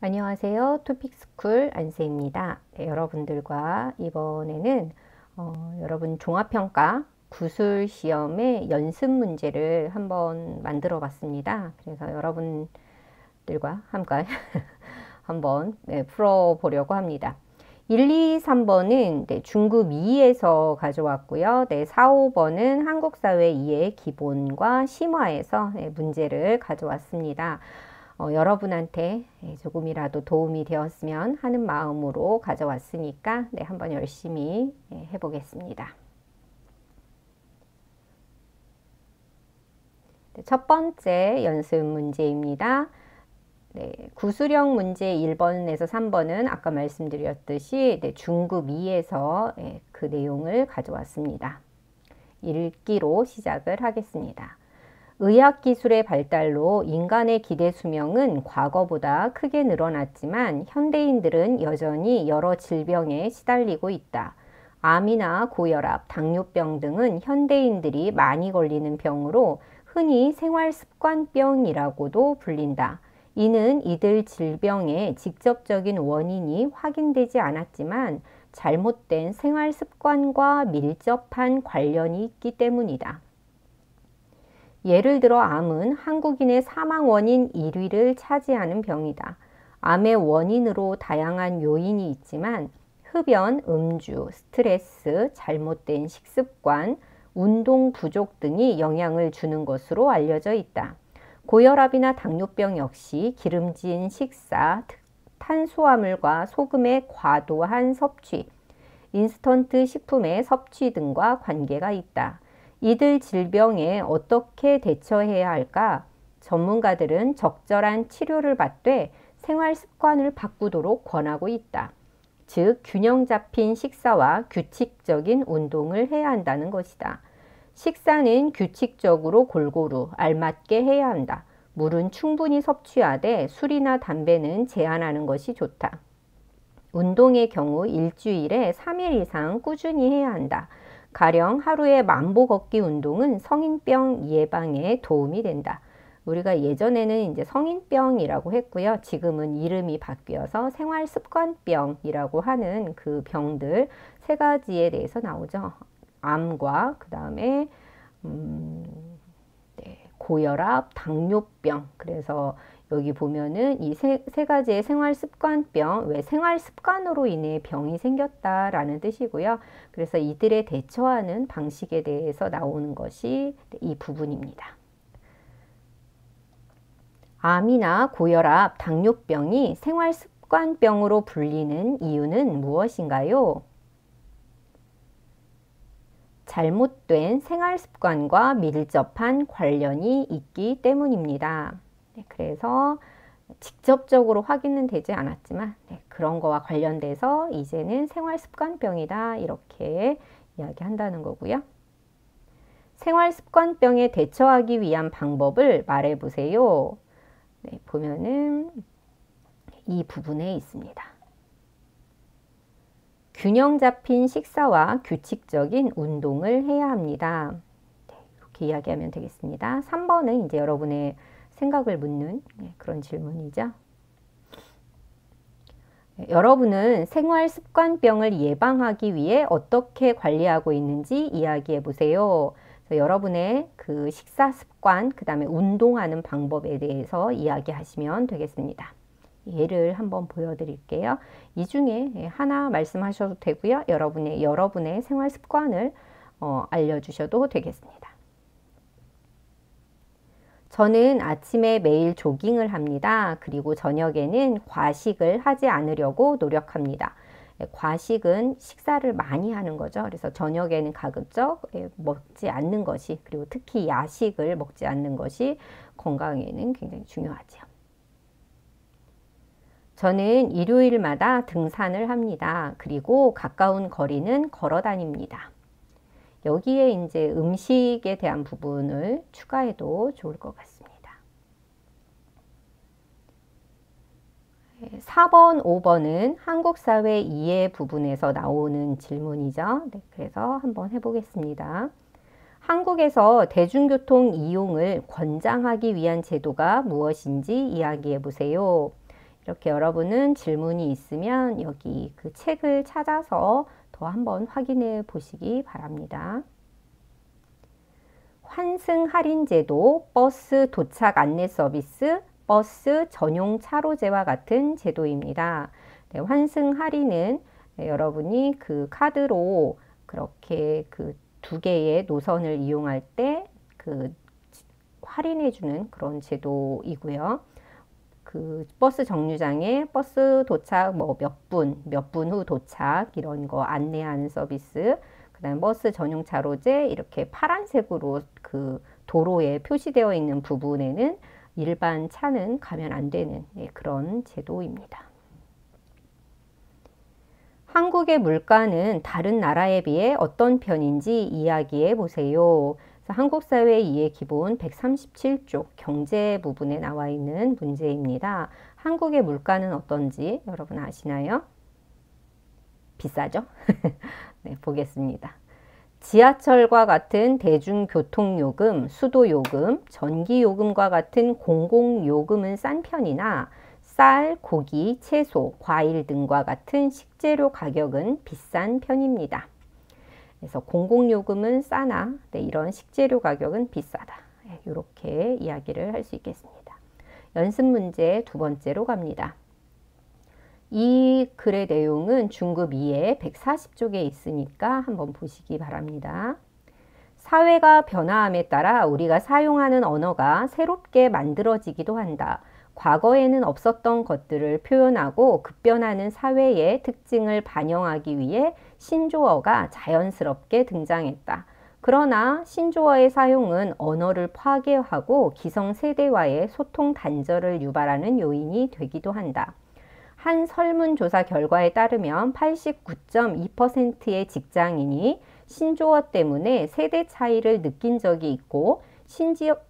안녕하세요. 토픽스쿨 안세입니다. 네, 여러분들과 이번에는 여러분 종합평가 구술 시험의 연습 문제를 한번 만들어 봤습니다. 그래서 여러분들과 함께 한번 풀어보려고 합니다. 1, 2, 3번은 중급 2에서 가져왔고요. 4, 5번은 한국사회 이해 기본과 심화에서 문제를 가져왔습니다. 여러분한테 조금이라도 도움이 되었으면 하는 마음으로 가져왔으니까 한번 열심히 해보겠습니다. 첫 번째 연습 문제입니다. 구술형 문제 1번에서 3번은 아까 말씀드렸듯이 중급 2에서 그 내용을 가져왔습니다. 읽기로 시작을 하겠습니다. 의학기술의 발달로 인간의 기대 수명은 과거보다 크게 늘어났지만 현대인들은 여전히 여러 질병에 시달리고 있다. 암이나 고혈압, 당뇨병 등은 현대인들이 많이 걸리는 병으로 흔히 생활습관병이라고도 불린다. 이는 이들 질병의 직접적인 원인이 확인되지 않았지만 잘못된 생활습관과 밀접한 관련이 있기 때문이다. 예를 들어 암은 한국인의 사망 원인 1위를 차지하는 병이다. 암의 원인으로 다양한 요인이 있지만 흡연, 음주, 스트레스, 잘못된 식습관, 운동 부족 등이 영향을 주는 것으로 알려져 있다. 고혈압이나 당뇨병 역시 기름진 식사, 탄수화물과 소금의 과도한 섭취, 인스턴트 식품의 섭취 등과 관계가 있다. 이들 질병에 어떻게 대처해야 할까? 전문가들은 적절한 치료를 받되 생활 습관을 바꾸도록 권하고 있다. 즉, 균형 잡힌 식사와 규칙적인 운동을 해야 한다는 것이다. 식사는 규칙적으로 골고루 알맞게 해야 한다. 물은 충분히 섭취하되 술이나 담배는 제한하는 것이 좋다. 운동의 경우 일주일에 3일 이상 꾸준히 해야 한다. 가령 하루에 만보 걷기 운동은 성인병 예방에 도움이 된다. 우리가 예전에는 이제 성인병이라고 했고요. 지금은 이름이 바뀌어서 생활습관병이라고 하는 그 병들 세 가지에 대해서 나오죠. 암과 그 다음에 고혈압, 당뇨병. 그래서 여기 보면은 이 세 가지의 생활습관병, 왜 생활습관으로 인해 병이 생겼다라는 뜻이고요. 그래서 이들에 대처하는 방식에 대해서 나오는 것이 이 부분입니다. 암이나 고혈압, 당뇨병이 생활습관병으로 불리는 이유는 무엇인가요? 잘못된 생활습관과 밀접한 관련이 있기 때문입니다. 그래서 직접적으로 확인은 되지 않았지만 그런 거와 관련돼서 이제는 생활습관병이다 이렇게 이야기한다는 거고요. 생활습관병에 대처하기 위한 방법을 말해보세요. 보면은 이 부분에 있습니다. 균형 잡힌 식사와 규칙적인 운동을 해야 합니다. 이렇게 이야기하면 되겠습니다. 3번은 이제 여러분의 생각을 묻는 그런 질문이죠. 여러분은 생활습관병을 예방하기 위해 어떻게 관리하고 있는지 이야기해 보세요. 여러분의 그 식사 습관, 그 다음에 운동하는 방법에 대해서 이야기하시면 되겠습니다. 예를 한번 보여드릴게요. 이 중에 하나 말씀하셔도 되고요. 여러분의 생활 습관을 알려주셔도 되겠습니다. 저는 아침에 매일 조깅을 합니다. 그리고 저녁에는 과식을 하지 않으려고 노력합니다. 과식은 식사를 많이 하는 거죠. 그래서 저녁에는 가급적 먹지 않는 것이, 그리고 특히 야식을 먹지 않는 것이 건강에는 굉장히 중요하죠. 저는 일요일마다 등산을 합니다. 그리고 가까운 거리는 걸어 다닙니다. 여기에 이제 음식에 대한 부분을 추가해도 좋을 것 같습니다. 4번, 5번은 한국사회 이해 부분에서 나오는 질문이죠. 그래서 한번 해보겠습니다. 한국에서 대중교통 이용을 권장하기 위한 제도가 무엇인지 이야기해 보세요. 이렇게 여러분은 질문이 있으면 여기 그 책을 찾아서 더 한번 확인해 보시기 바랍니다. 환승 할인 제도, 버스 도착 안내 서비스, 버스 전용 차로제와 같은 제도입니다. 네, 환승 할인은 여러분이 그 카드로 그렇게 그 두 개의 노선을 이용할 때 그 할인해주는 그런 제도이고요. 그 버스 정류장에 버스 도착 뭐 몇 분 후 도착 이런 거 안내하는 서비스, 그다음 버스 전용 차로제 이렇게 파란색으로 그 도로에 표시되어 있는 부분에는 일반 차는 가면 안 되는 그런 제도입니다. 한국의 물가는 다른 나라에 비해 어떤 편인지 이야기해 보세요. 한국 사회의 이해 기본 137쪽 경제 부분에 나와 있는 문제입니다. 한국의 물가는 어떤지 여러분 아시나요? 비싸죠? 네, 보겠습니다. 지하철과 같은 대중교통요금, 수도요금, 전기요금과 같은 공공요금은 싼 편이나 쌀, 고기, 채소, 과일 등과 같은 식재료 가격은 비싼 편입니다. 그래서 공공요금은 싸나 이런 식재료 가격은 비싸다. 이렇게 이야기를 할 수 있겠습니다. 연습 문제 두 번째로 갑니다. 이 글의 내용은 중급 2에 140쪽에 있으니까 한번 보시기 바랍니다. 사회가 변화함에 따라 우리가 사용하는 언어가 새롭게 만들어지기도 한다. 과거에는 없었던 것들을 표현하고 급변하는 사회의 특징을 반영하기 위해 신조어가 자연스럽게 등장했다. 그러나 신조어의 사용은 언어를 파괴하고 기성세대와의 소통 단절을 유발하는 요인이 되기도 한다. 한 설문조사 결과에 따르면 89.2%의 직장인이 신조어 때문에 세대 차이를 느낀 적이 있고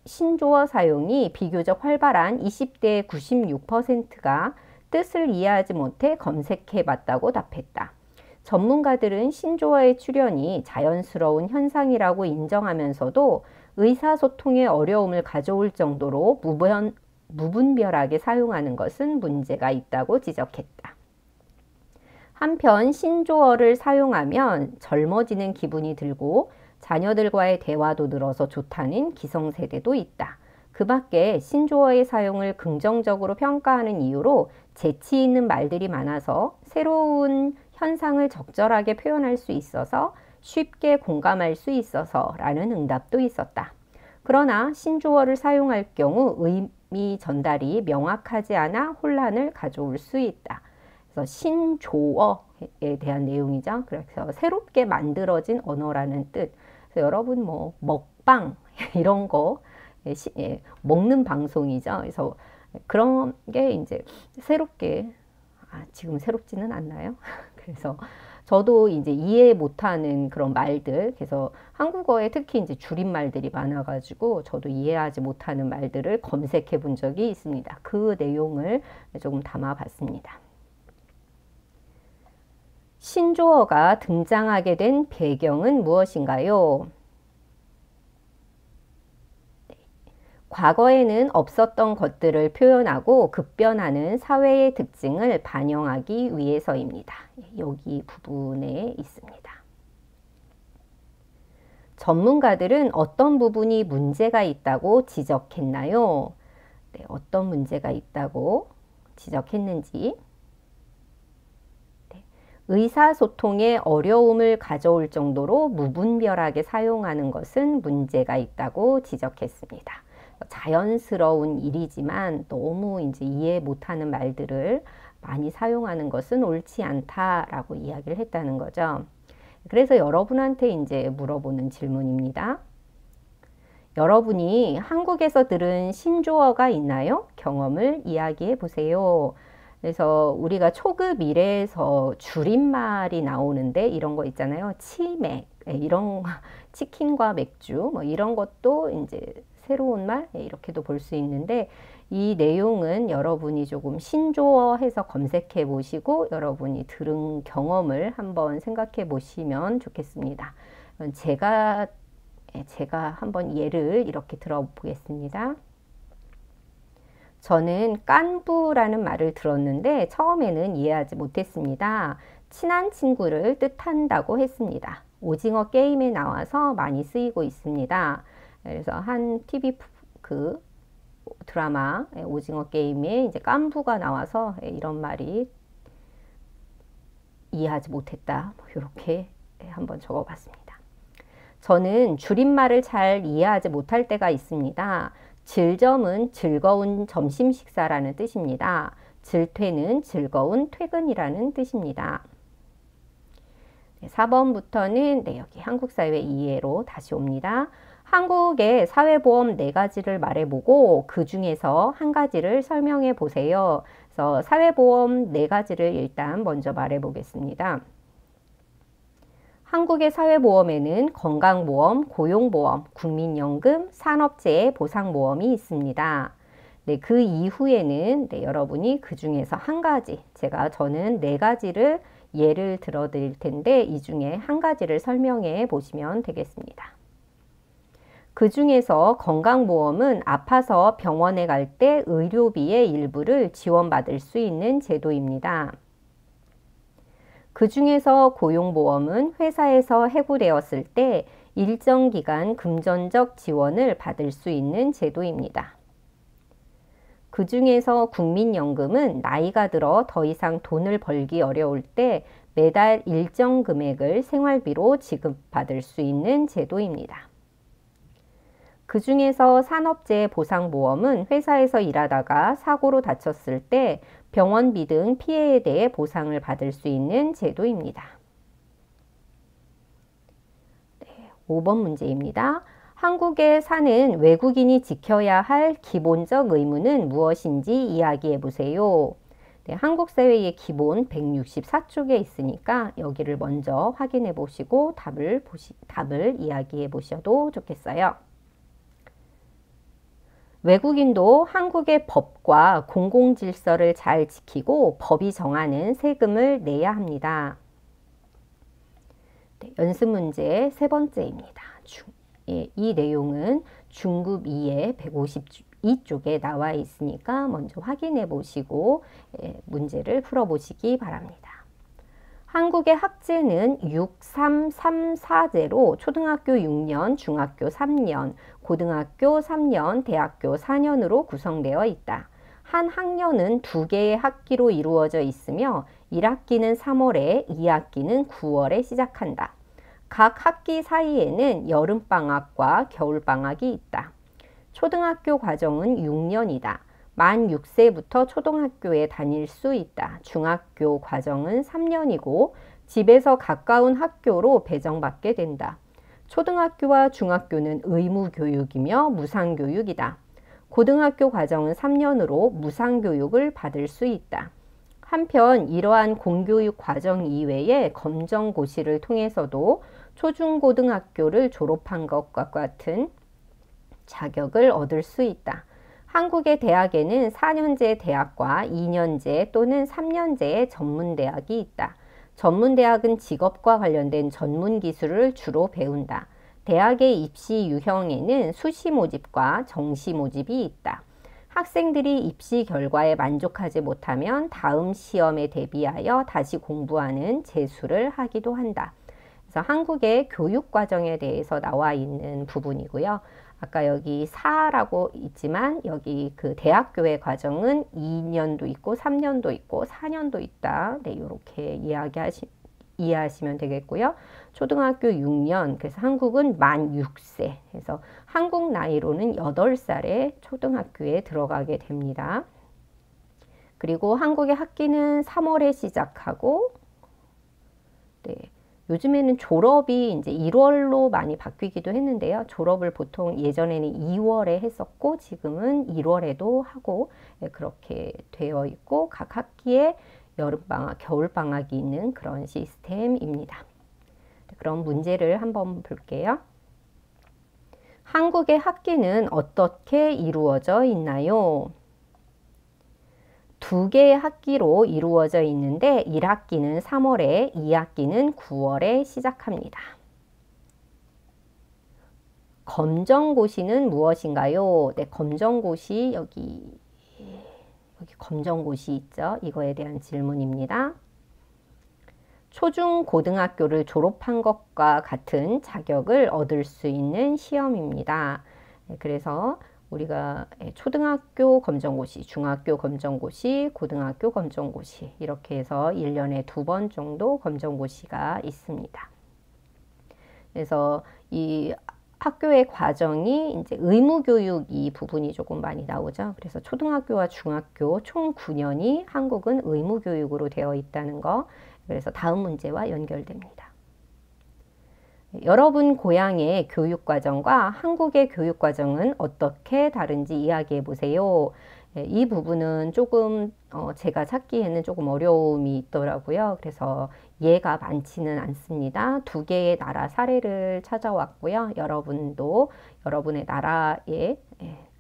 신조어 사용이 비교적 활발한 20대의 96%가 뜻을 이해하지 못해 검색해 봤다고 답했다. 전문가들은 신조어의 출현이 자연스러운 현상이라고 인정하면서도 의사소통에 어려움을 가져올 정도로 무분별하게 사용하는 것은 문제가 있다고 지적했다. 한편 신조어를 사용하면 젊어지는 기분이 들고 자녀들과의 대화도 늘어서 좋다는 기성세대도 있다. 그 밖에 신조어의 사용을 긍정적으로 평가하는 이유로 재치 있는 말들이 많아서 새로운 현상을 적절하게 표현할 수 있어서 쉽게 공감할 수 있어서 라는 응답도 있었다. 그러나 신조어를 사용할 경우 의미 전달이 명확하지 않아 혼란을 가져올 수 있다. 그래서 신조어에 대한 내용이죠. 그래서 새롭게 만들어진 언어라는 뜻. 그래서 여러분 뭐 먹방 이런 거 먹는 방송이죠. 그래서 그런 게 이제 새롭게 지금 새롭지는 않나요? 그래서 저도 이제 이해 못하는 그런 말들, 그래서 한국어에 특히 이제 줄임말들이 많아가지고 저도 이해하지 못하는 말들을 검색해 본 적이 있습니다. 그 내용을 조금 담아봤습니다. 신조어가 등장하게 된 배경은 무엇인가요? 과거에는 없었던 것들을 표현하고 급변하는 사회의 특징을 반영하기 위해서입니다. 여기 부분에 있습니다. 전문가들은 어떤 부분이 문제가 있다고 지적했나요? 네, 어떤 문제가 있다고 지적했는지. 의사소통에 어려움을 가져올 정도로 무분별하게 사용하는 것은 문제가 있다고 지적했습니다. 자연스러운 일이지만 너무 이제 이해 못하는 말들을 많이 사용하는 것은 옳지 않다라고 이야기를 했다는 거죠. 그래서 여러분한테 이제 물어보는 질문입니다. 여러분이 한국에서 들은 신조어가 있나요? 경험을 이야기해 보세요. 그래서 우리가 초급 1에서 줄임말이 나오는데 이런 거 있잖아요. 치맥, 이런 치킨과 맥주, 뭐 이런 것도 이제 새로운 말 이렇게도 볼 수 있는데 이 내용은 여러분이 조금 신조어 해서 검색해 보시고 여러분이 들은 경험을 한번 생각해 보시면 좋겠습니다. 제가 한번 예를 이렇게 들어보겠습니다. 저는 깐부라는 말을 들었는데 처음에는 이해하지 못했습니다. 친한 친구를 뜻한다고 했습니다. 오징어 게임에 나와서 많이 쓰이고 있습니다. 그래서 한 TV 그 드라마 오징어 게임에 이제 깐부가 나와서 이런 말이 이해하지 못했다. 이렇게 한번 적어봤습니다. 저는 줄임말을 잘 이해하지 못할 때가 있습니다. 질점은 즐거운 점심 식사라는 뜻입니다. 질퇴는 즐거운 퇴근이라는 뜻입니다. 4번부터는 여기 한국사회 이해로 다시 옵니다. 한국의 사회보험 4가지를 말해보고 그 중에서 한 가지를 설명해 보세요. 그래서 사회보험 4가지를 일단 먼저 말해보겠습니다. 한국의 사회보험에는 건강보험, 고용보험, 국민연금, 산업재해 보상보험이 있습니다. 그 이후에는 여러분이 그 중에서 한 가지, 저는 4가지를 예를 들어 드릴 텐데 이 중에 한 가지를 설명해 보시면 되겠습니다. 그 중에서 건강보험은 아파서 병원에 갈 때 의료비의 일부를 지원받을 수 있는 제도입니다. 그 중에서 고용보험은 회사에서 해고되었을 때 일정 기간 금전적 지원을 받을 수 있는 제도입니다. 그 중에서 국민연금은 나이가 들어 더 이상 돈을 벌기 어려울 때 매달 일정 금액을 생활비로 지급받을 수 있는 제도입니다. 그 중에서 산업재해 보상보험은 회사에서 일하다가 사고로 다쳤을 때 병원비 등 피해에 대해 보상을 받을 수 있는 제도입니다. 5번 문제입니다. 한국에 사는 외국인이 지켜야 할 기본적 의무는 무엇인지 이야기해 보세요. 한국 사회의 기본 164쪽에 있으니까 여기를 먼저 확인해 보시고 답을 이야기해 보셔도 좋겠어요. 외국인도 한국의 법과 공공질서를 잘 지키고 법이 정하는 세금을 내야 합니다. 연습 문제 3번째입니다. 이 내용은 중급 2의 152쪽에 나와 있으니까 먼저 확인해 보시고 문제를 풀어보시기 바랍니다. 한국의 학제는 6334제로 초등학교 6년, 중학교 3년, 고등학교 3년, 대학교 4년으로 구성되어 있다. 한 학년은 2개의 학기로 이루어져 있으며 1학기는 3월에, 2학기는 9월에 시작한다. 각 학기 사이에는 여름방학과 겨울방학이 있다. 초등학교 과정은 6년이다. 만 6세부터 초등학교에 다닐 수 있다. 중학교 과정은 3년이고 집에서 가까운 학교로 배정받게 된다. 초등학교와 중학교는 의무교육이며 무상교육이다. 고등학교 과정은 3년으로 무상교육을 받을 수 있다. 한편 이러한 공교육 과정 이외에 검정고시를 통해서도 초중고등학교를 졸업한 것과 같은 자격을 얻을 수 있다. 한국의 대학에는 4년제 대학과 2년제 또는 3년제의 전문대학이 있다. 전문대학은 직업과 관련된 전문기술을 주로 배운다. 대학의 입시 유형에는 수시 모집과 정시 모집이 있다. 학생들이 입시 결과에 만족하지 못하면 다음 시험에 대비하여 다시 공부하는 재수를 하기도 한다. 그래서 한국의 교육과정에 대해서 나와 있는 부분이고요. 아까 여기 4라고 있지만 여기 그 대학교의 과정은 2년도 있고 3년도 있고 4년도 있다. 이렇게 이해하시면 되겠고요. 초등학교 6년, 그래서 한국은 만 6세, 그래서 한국 나이로는 8살에 초등학교에 들어가게 됩니다. 그리고 한국의 학기는 3월에 시작하고, 요즘에는 졸업이 이제 1월로 많이 바뀌기도 했는데요. 졸업을 보통 예전에는 2월에 했었고 지금은 1월에도 하고 그렇게 되어 있고 각 학기에 여름방학, 겨울방학이 있는 그런 시스템입니다. 그럼 문제를 한번 볼게요. 한국의 학기는 어떻게 이루어져 있나요? 2개의 학기로 이루어져 있는데 1학기는 3월에 2학기는 9월에 시작합니다. 검정고시는 무엇인가요? 검정고시 여기 여기 검정고시 있죠? 이거에 대한 질문입니다. 초중 고등학교를 졸업한 것과 같은 자격을 얻을 수 있는 시험입니다. 그래서 우리가 초등학교 검정고시, 중학교 검정고시, 고등학교 검정고시 이렇게 해서 1년에 2번 정도 검정고시가 있습니다. 그래서 이 학교의 과정이 이제 의무교육 이 부분이 조금 많이 나오죠. 그래서 초등학교와 중학교 총 9년이 한국은 의무교육으로 되어 있다는 거. 그래서 다음 문제와 연결됩니다. 여러분 고향의 교육과정과 한국의 교육과정은 어떻게 다른지 이야기해 보세요. 이 부분은 조금 제가 찾기에는 조금 어려움이 있더라고요. 그래서 예가 많지는 않습니다. 2개의 나라 사례를 찾아왔고요. 여러분도 여러분의 나라의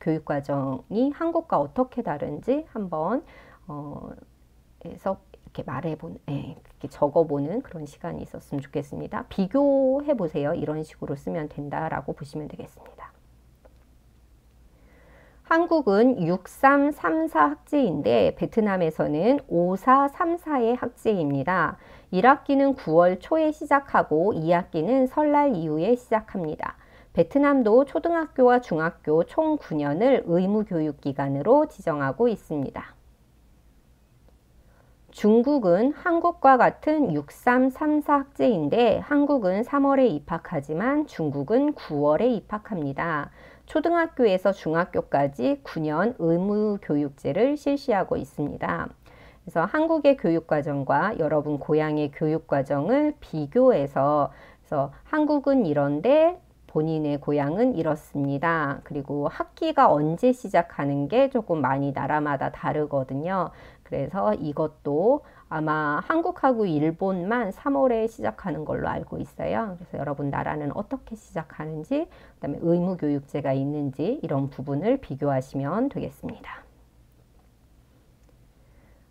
교육과정이 한국과 어떻게 다른지 한번 해서 이렇게 이렇게 적어보는 그런 시간이 있었으면 좋겠습니다. 비교해 보세요. 이런 식으로 쓰면 된다라고 보시면 되겠습니다. 한국은 6334 학제인데 베트남에서는 5434의 학제입니다. 1학기는 9월 초에 시작하고 2학기는 설날 이후에 시작합니다. 베트남도 초등학교와 중학교 총 9년을 의무교육기간으로 지정하고 있습니다. 중국은 한국과 같은 6334 학제인데 한국은 3월에 입학하지만 중국은 9월에 입학합니다. 초등학교에서 중학교까지 9년 의무교육제를 실시하고 있습니다. 그래서 한국의 교육과정과 여러분 고향의 교육과정을 비교해서 그래서 한국은 이런데 본인의 고향은 이렇습니다. 그리고 학기가 언제 시작하는 게 조금 많이 나라마다 다르거든요. 그래서 이것도 아마 한국하고 일본만 3월에 시작하는 걸로 알고 있어요. 그래서 여러분 나라는 어떻게 시작하는지, 그다음에 의무교육제가 있는지 이런 부분을 비교하시면 되겠습니다.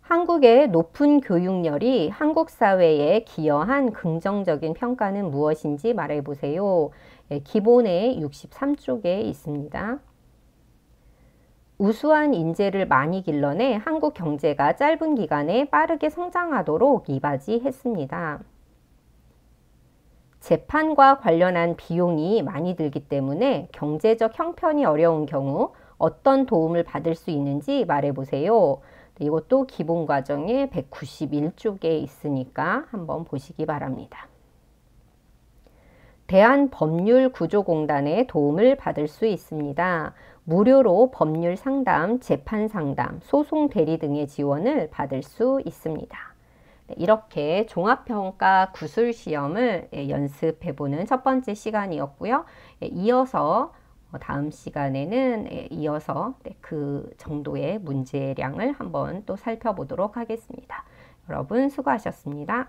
한국의 높은 교육열이 한국 사회에 기여한 긍정적인 평가는 무엇인지 말해보세요. 기본에 63쪽에 있습니다. 우수한 인재를 많이 길러내 한국 경제가 짧은 기간에 빠르게 성장하도록 이바지했습니다. 재판과 관련한 비용이 많이 들기 때문에 경제적 형편이 어려운 경우 어떤 도움을 받을 수 있는지 말해보세요. 이것도 기본 과정에 191쪽에 있으니까 한번 보시기 바랍니다. 대한법률구조공단의 도움을 받을 수 있습니다. 무료로 법률 상담, 재판 상담, 소송 대리 등의 지원을 받을 수 있습니다. 이렇게 종합평가 구술시험을 연습해보는 첫 번째 시간이었고요. 이어서 다음 시간에는 이어서 그 정도의 문제량을 한번 또 살펴보도록 하겠습니다. 여러분 수고하셨습니다.